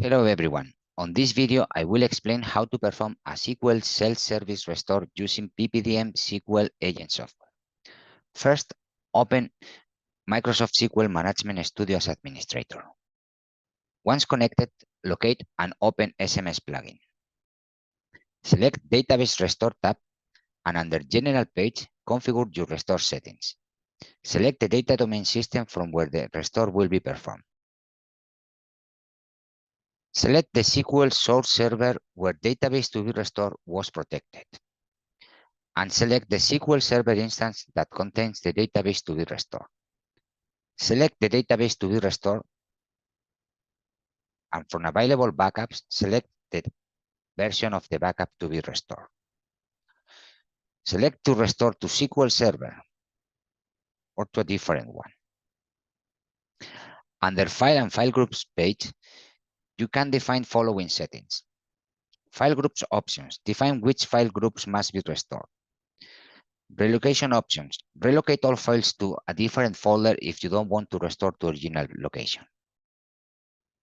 Hello everyone. On this video, I will explain how to perform a SQL self-service restore using PPDM SQL agent software. First, open Microsoft SQL Management Studio as administrator. Once connected, locate and open SMS plugin. Select Database Restore tab and under General page, configure your restore settings. Select the data domain system from where the restore will be performed. Select the SQL source server where database to be restored was protected. And select the SQL Server instance that contains the database to be restored. Select the database to be restored, and from available backups, select the version of the backup to be restored. Select to restore to SQL Server or to a different one. Under File and File Groups page, you can define following settings. File Groups options. Define which file groups must be restored. Relocation options. Relocate all files to a different folder if you don't want to restore to original location.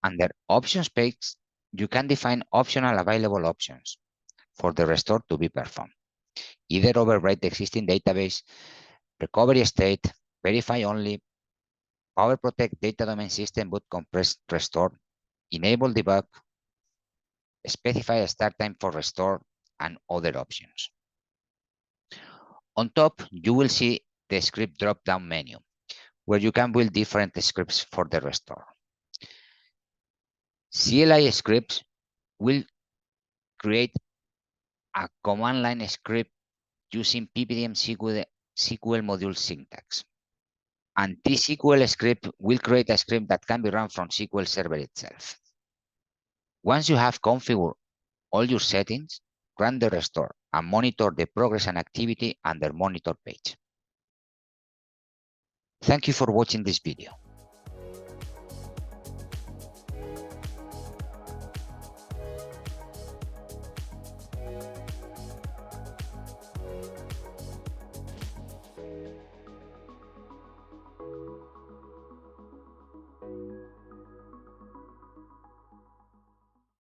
Under Options page, you can define optional available options for the restore to be performed. Either overwrite the existing database, recovery state, verify only, PowerProtect data domain system boot compressed restore, enable debug, specify a start time for restore, and other options. On top, you will see the script drop-down menu, where you can build different scripts for the restore. CLI scripts will create a command line script using PPDM SQL module syntax. And this SQL script will create a script that can be run from SQL Server itself. Once you have configured all your settings, run the restore and monitor the progress and activity under Monitor page. Thank you for watching this video.